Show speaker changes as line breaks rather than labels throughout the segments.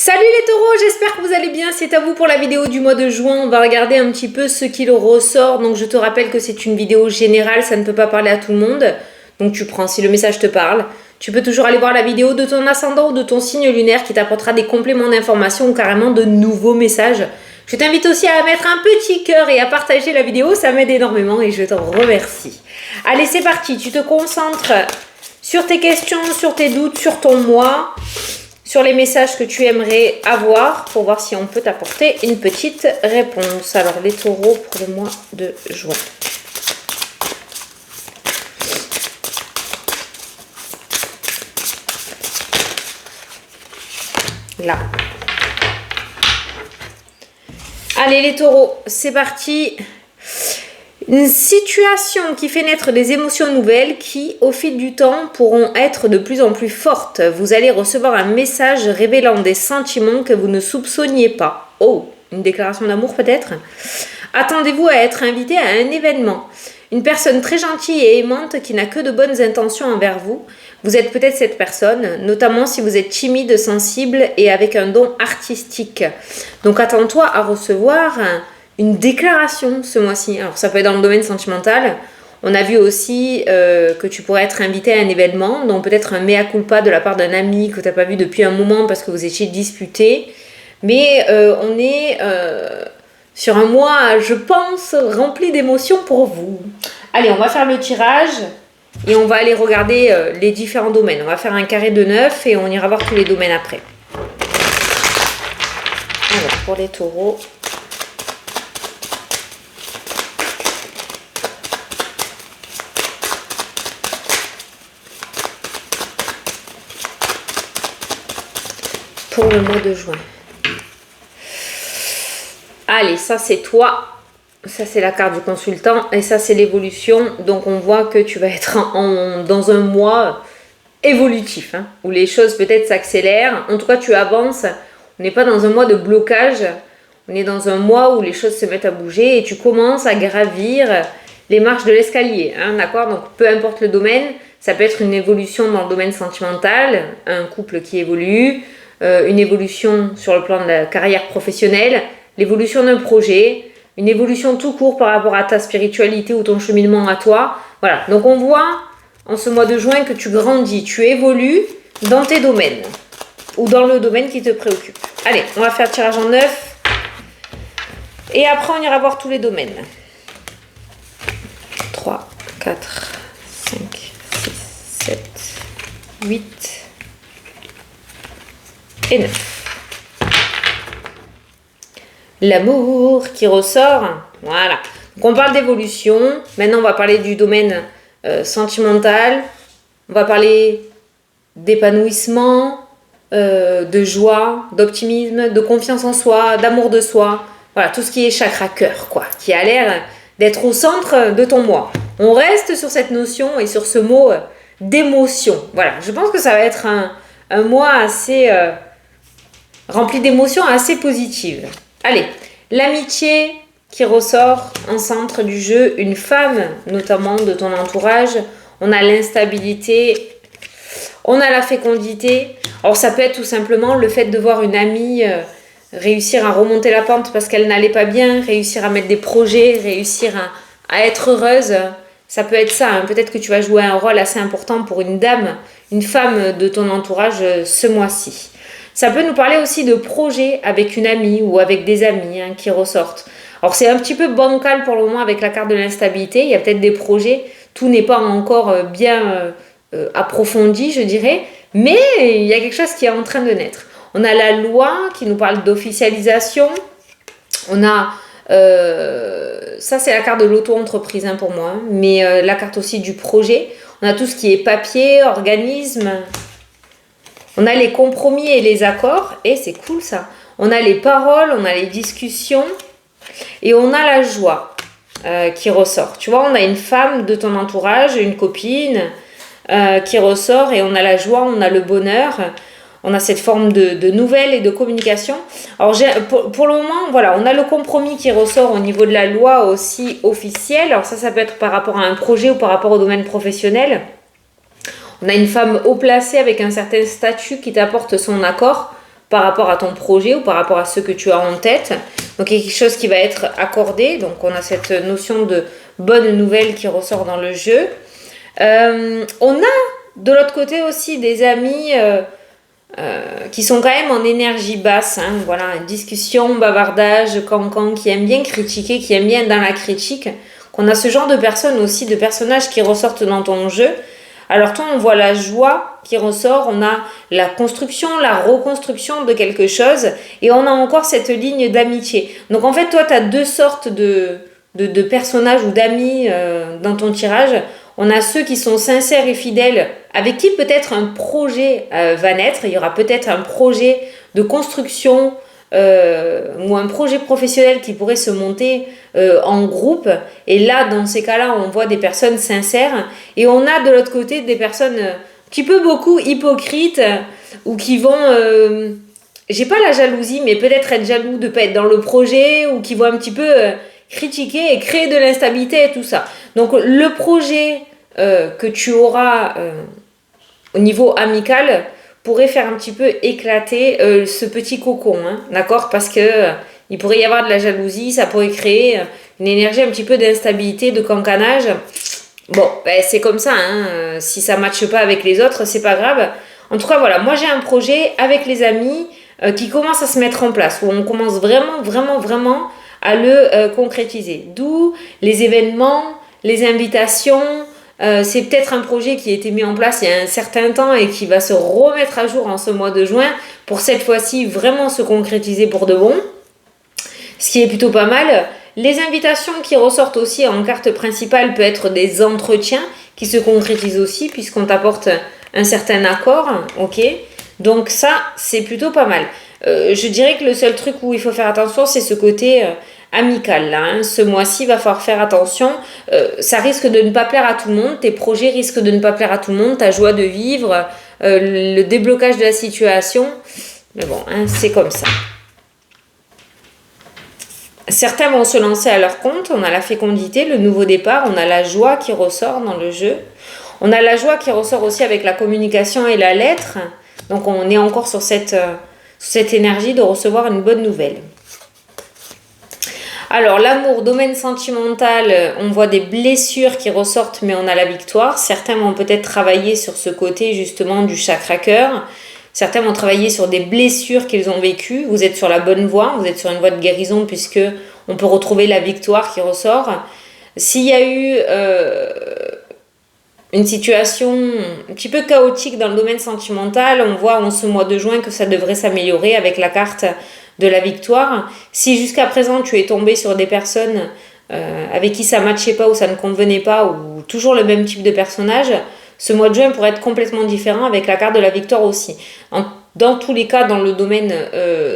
Salut les taureaux, j'espère que vous allez bien, c'est à vous pour la vidéo du mois de juin. On va regarder un petit peu ce qu'il ressort. Donc je te rappelle que c'est une vidéo générale, ça ne peut pas parler à tout le monde. Donc tu prends si le message te parle. Tu peux toujours aller voir la vidéo de ton ascendant ou de ton signe lunaire qui t'apportera des compléments d'information ou carrément de nouveaux messages. Je t'invite aussi à mettre un petit cœur et à partager la vidéo, ça m'aide énormément et je t'en remercie. Allez, c'est parti, tu te concentres sur tes questions, sur tes doutes, sur ton moi, sur les messages que tu aimerais avoir pour voir si on peut t'apporter une petite réponse. Alors, les taureaux pour le mois de juin. Là. Allez, les taureaux, c'est parti. Une situation qui fait naître des émotions nouvelles qui, au fil du temps, pourront être de plus en plus fortes. Vous allez recevoir un message révélant des sentiments que vous ne soupçonniez pas. Oh, une déclaration d'amour peut-être? Attendez-vous à être invité à un événement. Une personne très gentille et aimante qui n'a que de bonnes intentions envers vous. Vous êtes peut-être cette personne, notamment si vous êtes timide, sensible et avec un don artistique. Donc attends-toi à recevoir une déclaration ce mois-ci. Alors ça peut être dans le domaine sentimental. On a vu aussi que tu pourrais être invité à un événement, donc peut-être un mea culpa de la part d'un ami que tu n'as pas vu depuis un moment parce que vous étiez disputés. Mais on est sur un mois, je pense, rempli d'émotions pour vous. Allez, on va faire le tirage et on va aller regarder les différents domaines. On va faire un carré de 9 et on ira voir tous les domaines après. Alors, pour les taureaux... pour le mois de juin. Allez, ça c'est toi. Ça c'est la carte du consultant. Et ça c'est l'évolution. Donc on voit que tu vas être dans un mois évolutif. Hein, où les choses peut-être s'accélèrent. En tout cas tu avances. On n'est pas dans un mois de blocage. On est dans un mois où les choses se mettent à bouger. Et tu commences à gravir les marches de l'escalier. Hein, d'accord? Donc peu importe le domaine. Ça peut être une évolution dans le domaine sentimental. Un couple qui évolue. Une évolution sur le plan de la carrière professionnelle, l'évolution d'un projet, une évolution tout court par rapport à ta spiritualité ou ton cheminement à toi. Voilà, donc on voit en ce mois de juin que tu grandis, tu évolues dans tes domaines ou dans le domaine qui te préoccupe. Allez, on va faire tirage en 9 et après on ira voir tous les domaines. 3, 4, 5, 6, 7, 8... et 9. L'amour qui ressort. Voilà. Donc on parle d'évolution. Maintenant, on va parler du domaine sentimental. On va parler d'épanouissement, de joie, d'optimisme, de confiance en soi, d'amour de soi. Voilà, tout ce qui est chakra cœur, quoi. Qui a l'air d'être au centre de ton moi. On reste sur cette notion et sur ce mot d'émotion. Voilà. Je pense que ça va être un mois assez... rempli d'émotions assez positives. Allez, l'amitié qui ressort en centre du jeu, une femme notamment de ton entourage, on a l'instabilité, on a la fécondité. Alors ça peut être tout simplement le fait de voir une amie réussir à remonter la pente parce qu'elle n'allait pas bien, réussir à mettre des projets, réussir à être heureuse. Ça peut être ça, hein. Peut-être que tu vas jouer un rôle assez important pour une dame, une femme de ton entourage ce mois-ci. Ça peut nous parler aussi de projets avec une amie ou avec des amis hein, qui ressortent. Alors c'est un petit peu bancal pour le moment avec la carte de l'instabilité. Il y a peut-être des projets, tout n'est pas encore bien approfondi je dirais. Mais il y a quelque chose qui est en train de naître. On a la loi qui nous parle d'officialisation. On a... ça c'est la carte de l'auto-entreprise hein, pour moi. Hein, mais la carte aussi du projet. On a tout ce qui est papier, organisme... On a les compromis et les accords, et c'est cool ça. On a les paroles, on a les discussions, et on a la joie qui ressort. Tu vois, on a une femme de ton entourage, une copine qui ressort, et on a la joie, on a le bonheur, on a cette forme de nouvelles et de communication. Alors pour le moment, voilà, on a le compromis qui ressort au niveau de la loi aussi officielle. Alors ça peut être par rapport à un projet ou par rapport au domaine professionnel. On a une femme haut placée avec un certain statut qui t'apporte son accord par rapport à ton projet ou par rapport à ce que tu as en tête. Donc il y a quelque chose qui va être accordé. Donc on a cette notion de bonne nouvelle qui ressort dans le jeu. On a de l'autre côté aussi des amis qui sont quand même en énergie basse. Hein, voilà, discussion, bavardage, cancan, qui aiment bien critiquer, qui aiment bien être dans la critique. Qu'on a ce genre de personnes aussi, de personnages qui ressortent dans ton jeu. Alors toi, on voit la joie qui ressort, on a la construction, la reconstruction de quelque chose, et on a encore cette ligne d'amitié. Donc en fait, toi, tu as deux sortes de personnages ou d'amis dans ton tirage. On a ceux qui sont sincères et fidèles, avec qui peut-être un projet va naître. Il y aura peut-être un projet de construction ou un projet professionnel qui pourrait se monter en groupe. Et là, dans ces cas-là, on voit des personnes sincères. Et on a de l'autre côté des personnes qui peuvent beaucoup hypocrites ou qui vont... j'ai pas la jalousie, mais peut-être être jaloux de pas être dans le projet ou qui vont un petit peu critiquer et créer de l'instabilité et tout ça. Donc le projet que tu auras au niveau amical pourrait faire un petit peu éclater ce petit cocon, hein, d'accord? Parce que il pourrait y avoir de la jalousie, ça pourrait créer une énergie un petit peu d'instabilité, de cancanage. Bon, ben, c'est comme ça, hein, si ça ne matche pas avec les autres, c'est pas grave. En tout cas, voilà, moi j'ai un projet avec les amis qui commence à se mettre en place, où on commence vraiment à le concrétiser. D'où les événements, les invitations. C'est peut-être un projet qui a été mis en place il y a un certain temps et qui va se remettre à jour en ce mois de juin pour cette fois-ci vraiment se concrétiser pour de bon. Ce qui est plutôt pas mal. Les invitations qui ressortent aussi en carte principale peut être des entretiens qui se concrétisent aussi puisqu'on t'apporte un certain accord. Ok, donc ça, c'est plutôt pas mal. Je dirais que le seul truc où il faut faire attention, c'est ce côté amical. Là, hein. Ce mois-ci, il va falloir faire attention. Ça risque de ne pas plaire à tout le monde. Tes projets risquent de ne pas plaire à tout le monde. Ta joie de vivre, le déblocage de la situation. Mais bon, hein, c'est comme ça. Certains vont se lancer à leur compte. On a la fécondité, le nouveau départ. On a la joie qui ressort dans le jeu. On a la joie qui ressort aussi avec la communication et la lettre. Donc on est encore sur cette énergie de recevoir une bonne nouvelle. Alors l'amour, domaine sentimental, on voit des blessures qui ressortent mais on a la victoire. Certains vont peut-être travailler sur ce côté justement du chakra cœur. Certains vont travailler sur des blessures qu'ils ont vécues. Vous êtes sur la bonne voie, vous êtes sur une voie de guérison puisque on peut retrouver la victoire qui ressort. S'il y a eu une situation un petit peu chaotique dans le domaine sentimental, on voit en ce mois de juin que ça devrait s'améliorer avec la carte de la victoire. Si jusqu'à présent tu es tombé sur des personnes avec qui ça ne matchait pas ou ça ne convenait pas ou toujours le même type de personnage, ce mois de juin pourrait être complètement différent avec la carte de la victoire aussi. Dans tous les cas, dans le domaine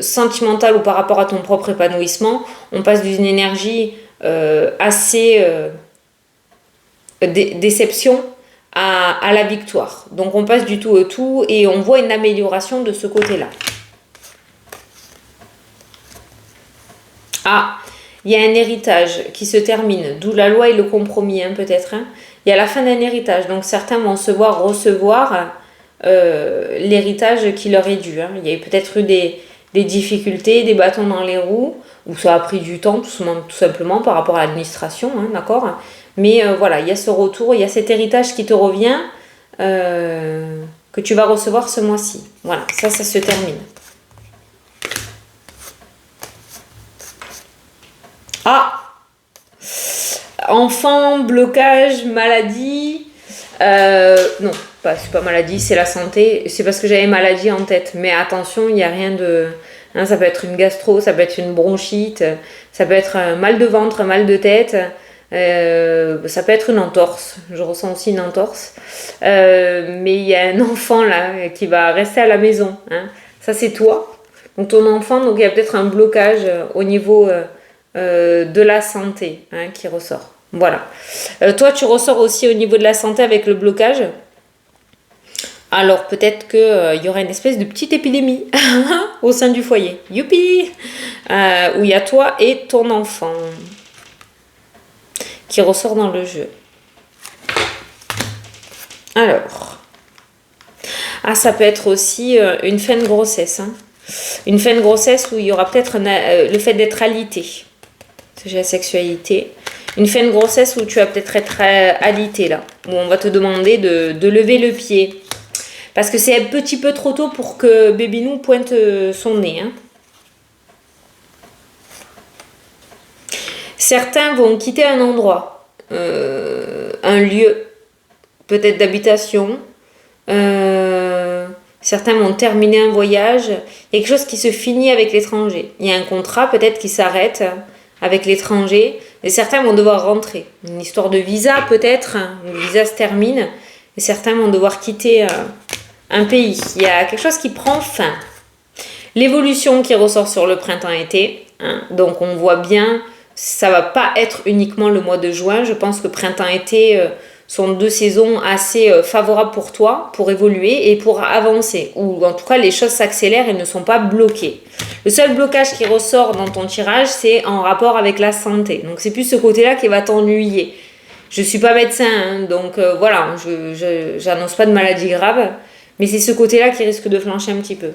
sentimental ou par rapport à ton propre épanouissement, on passe d'une énergie assez déception à la victoire. Donc on passe du tout au tout et on voit une amélioration de ce côté-là. Ah, il y a un héritage qui se termine, d'où la loi et le compromis, hein, peut-être. Hein. Il y a la fin d'un héritage, donc certains vont se voir recevoir l'héritage qui leur est dû. Hein. Il y a peut-être eu des difficultés, des bâtons dans les roues, ou ça a pris du temps tout simplement par rapport à l'administration, hein, d'accord. Mais voilà, il y a ce retour, il y a cet héritage qui te revient, que tu vas recevoir ce mois-ci. Voilà, ça se termine. Ah, enfant, blocage, maladie. Non, c'est pas maladie, c'est la santé. C'est parce que j'avais maladie en tête. Mais attention, il n'y a rien de... Hein, ça peut être une gastro, ça peut être une bronchite, ça peut être un mal de ventre, un mal de tête. Ça peut être une entorse. Je ressens aussi une entorse. Mais il y a un enfant là qui va rester à la maison. Hein. Ça, c'est toi. Donc ton enfant, donc il y a peut-être un blocage au niveau... de la santé hein, qui ressort. Voilà. Toi, tu ressors aussi au niveau de la santé avec le blocage. Alors, peut-être qu'il y aura une espèce de petite épidémie au sein du foyer. Youpi où il y a toi et ton enfant qui ressort dans le jeu. Alors. Ah, ça peut être aussi une fin de grossesse. Hein. Une fin de grossesse où il y aura peut-être le fait d'être alité. J'ai la sexualité. Une fin de grossesse où tu vas peut-être être alité là. Où on va te demander de lever le pied. Parce que c'est un petit peu trop tôt pour que Bébinou pointe son nez. Hein. Certains vont quitter un endroit, un lieu, peut-être d'habitation. Certains vont terminer un voyage. Il y a quelque chose qui se finit avec l'étranger. Il y a un contrat peut-être qui s'arrête avec l'étranger. Et certains vont devoir rentrer. Une histoire de visa peut-être. Le visa se termine. Et certains vont devoir quitter un pays. Il y a quelque chose qui prend fin. L'évolution qui ressort sur le printemps-été. Hein. Donc on voit bien, ça va pas être uniquement le mois de juin. Je pense que printemps-été sont deux saisons assez favorables pour toi, pour évoluer et pour avancer. Ou en tout cas, les choses s'accélèrent et ne sont pas bloquées. Le seul blocage qui ressort dans ton tirage, c'est en rapport avec la santé. Donc c'est plus ce côté-là qui va t'ennuyer. Je suis pas médecin, hein, donc voilà, je n'annonce pas de maladie grave. Mais c'est ce côté-là qui risque de flancher un petit peu.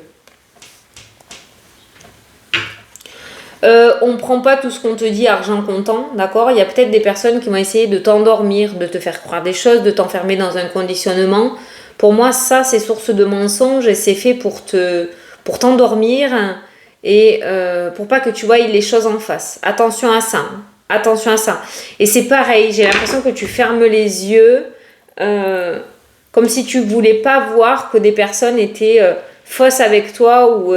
On ne prend pas tout ce qu'on te dit argent comptant, d'accord? Il y a peut-être des personnes qui vont essayer de t'endormir, de te faire croire des choses, de t'enfermer dans un conditionnement. Pour moi, ça, c'est source de mensonges et c'est fait pour t'endormir et pour pas que tu voies les choses en face. Attention à ça. Hein. Attention à ça. Et c'est pareil, j'ai l'impression que tu fermes les yeux comme si tu voulais pas voir que des personnes étaient fausses avec toi ou...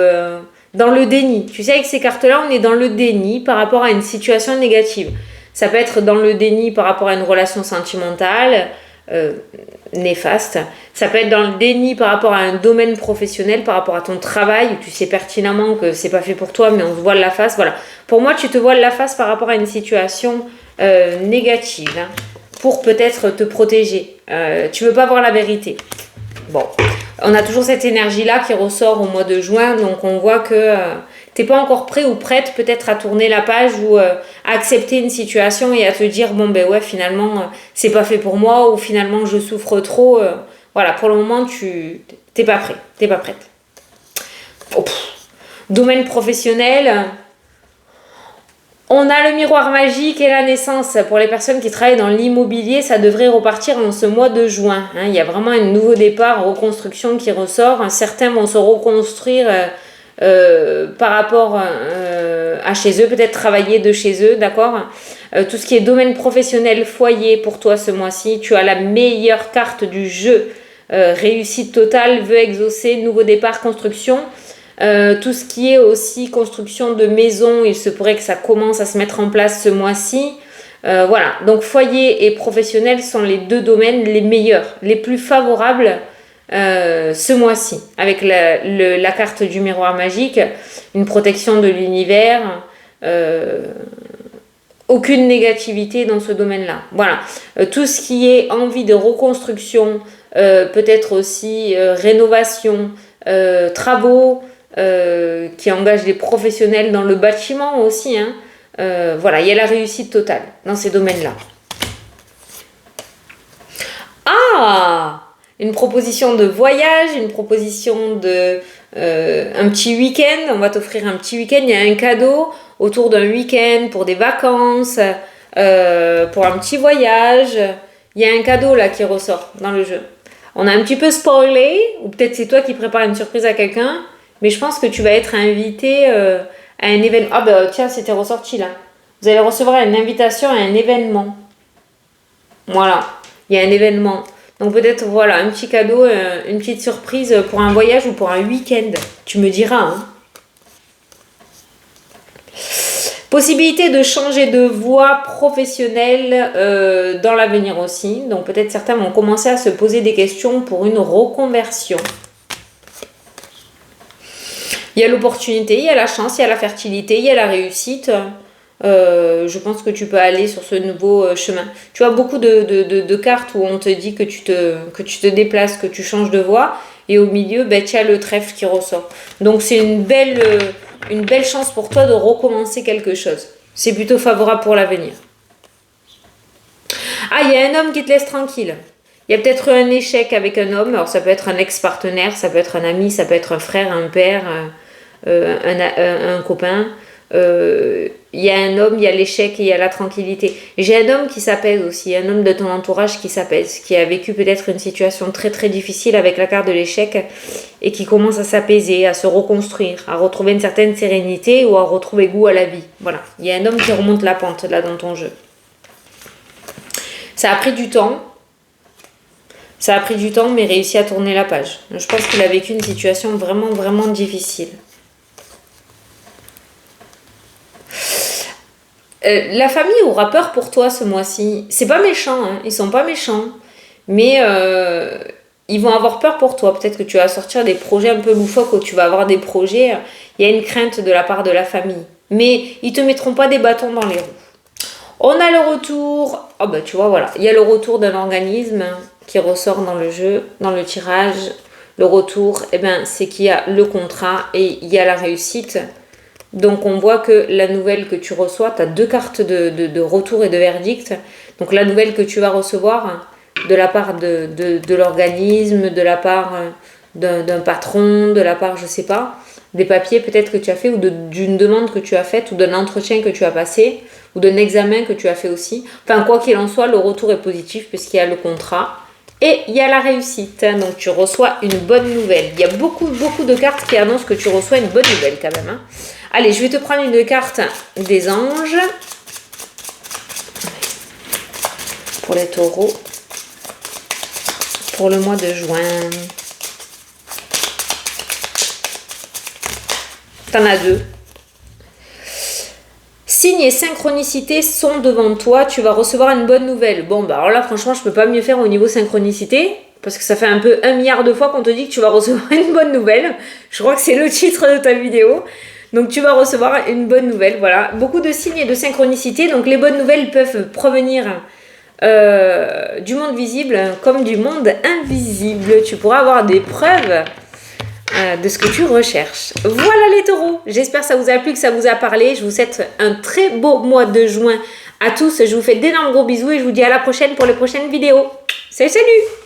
dans le déni. Tu sais, avec ces cartes-là, on est dans le déni par rapport à une situation négative. Ça peut être dans le déni par rapport à une relation sentimentale néfaste. Ça peut être dans le déni par rapport à un domaine professionnel, par rapport à ton travail, où tu sais pertinemment que c'est pas fait pour toi, mais on se voile la face. Voilà. Pour moi, tu te voiles la face par rapport à une situation négative, hein, pour peut-être te protéger. Tu veux pas voir la vérité. Bon. On a toujours cette énergie-là qui ressort au mois de juin, donc on voit que t'es pas encore prêt ou prête peut-être à tourner la page ou à accepter une situation et à te dire bon ben ouais finalement c'est pas fait pour moi ou finalement je souffre trop. Voilà, pour le moment t'es pas prêt, t'es pas prête. Oh, domaine professionnel. On a le miroir magique et la naissance. Pour les personnes qui travaillent dans l'immobilier, ça devrait repartir en ce mois de juin. Hein, il y a vraiment un nouveau départ, reconstruction qui ressort. Certains vont se reconstruire par rapport à chez eux, peut-être travailler de chez eux, d'accord. Tout ce qui est domaine professionnel, foyer, pour toi ce mois-ci, tu as la meilleure carte du jeu. Réussite totale, vœux exaucés, nouveau départ, construction. Tout ce qui est aussi construction de maisons, il se pourrait que ça commence à se mettre en place ce mois-ci. Voilà, donc foyer et professionnel sont les deux domaines les meilleurs, les plus favorables ce mois-ci. Avec la carte du miroir magique, une protection de l'univers, aucune négativité dans ce domaine-là. Voilà, tout ce qui est envie de reconstruction, peut-être aussi rénovation, travaux, qui engage des professionnels dans le bâtiment aussi. Hein. Voilà, il y a la réussite totale dans ces domaines-là. Ah! Une proposition de voyage, une proposition de un petit week-end. On va t'offrir un petit week-end. Il y a un cadeau autour d'un week-end pour des vacances, pour un petit voyage. Il y a un cadeau là qui ressort dans le jeu. On a un petit peu spoilé, ou peut-être c'est toi qui prépares une surprise à quelqu'un. Mais je pense que tu vas être invité à un événement. Ah bah tiens, c'était ressorti là. Vous allez recevoir une invitation à un événement. Voilà, il y a un événement. Donc peut-être voilà, un petit cadeau, une petite surprise pour un voyage ou pour un week-end. Tu me diras. Hein. Possibilité de changer de voie professionnelle dans l'avenir aussi. Donc peut-être certains vont commencer à se poser des questions pour une reconversion. Il y a l'opportunité, il y a la chance, il y a la fertilité, il y a la réussite. Je pense que tu peux aller sur ce nouveau chemin. Tu as beaucoup de cartes où on te dit que tu te déplaces, que tu changes de voie. Et au milieu, ben, tu as le trèfle qui ressort. Donc c'est une belle chance pour toi de recommencer quelque chose. C'est plutôt favorable pour l'avenir. Ah, il y a un homme qui te laisse tranquille. Il y a peut-être un échec avec un homme. Alors ça peut être un ex-partenaire, ça peut être un ami, ça peut être un frère, un père... un copain. Il y a un homme, il y a l'échec et il y a la tranquillité. J'ai un homme qui s'apaise aussi, un homme de ton entourage qui s'apaise, qui a vécu peut-être une situation très très difficile avec la carte de l'échec et qui commence à s'apaiser, à se reconstruire, à retrouver une certaine sérénité ou à retrouver goût à la vie. Voilà, il y a un homme qui remonte la pente là dans ton jeu. Ça a pris du temps. Ça a pris du temps, mais réussi à tourner la page. Je pense qu'il a vécu une situation vraiment, vraiment difficile. La famille aura peur pour toi ce mois-ci. C'est pas méchant, hein. Ils sont pas méchants. Mais ils vont avoir peur pour toi. Peut-être que tu vas sortir des projets un peu loufoques ou tu vas avoir des projets. Il y a une crainte de la part de la famille. Mais ils te mettront pas des bâtons dans les roues. On a le retour. Oh bah tu vois, voilà. Il y a le retour d'un organisme qui ressort dans le jeu, dans le tirage. Le retour, eh ben, c'est qu'il y a le contrat et il y a la réussite. Donc on voit que la nouvelle que tu reçois, tu as 2 cartes de retour et de verdict. Donc la nouvelle que tu vas recevoir de la part de l'organisme, de la part d'un patron, de la part, je sais pas, des papiers peut-être que tu as fait ou d'une demande que tu as faite ou d'un entretien que tu as passé ou d'un examen que tu as fait aussi. Enfin quoi qu'il en soit, le retour est positif puisqu'il y a le contrat. Et il y a la réussite, donc tu reçois une bonne nouvelle. Il y a beaucoup de cartes qui annoncent que tu reçois une bonne nouvelle quand même. Hein. Allez, je vais te prendre une carte des anges. Pour les taureaux. Pour le mois de juin. T'en as 2. Signes et synchronicité sont devant toi, tu vas recevoir une bonne nouvelle. Bon, bah alors là, franchement, je peux pas mieux faire au niveau synchronicité, parce que ça fait un peu 1 milliard de fois qu'on te dit que tu vas recevoir une bonne nouvelle. Je crois que c'est le titre de ta vidéo. Donc, tu vas recevoir une bonne nouvelle, voilà. Beaucoup de signes et de synchronicité, donc les bonnes nouvelles peuvent provenir du monde visible comme du monde invisible. Tu pourras avoir des preuves de ce que tu recherches. Voilà les taureaux, j'espère que ça vous a plu, que ça vous a parlé. Je vous souhaite un très beau mois de juin à tous. Je vous fais d'énormes gros bisous et je vous dis à la prochaine pour les prochaines vidéos. Salut, salut!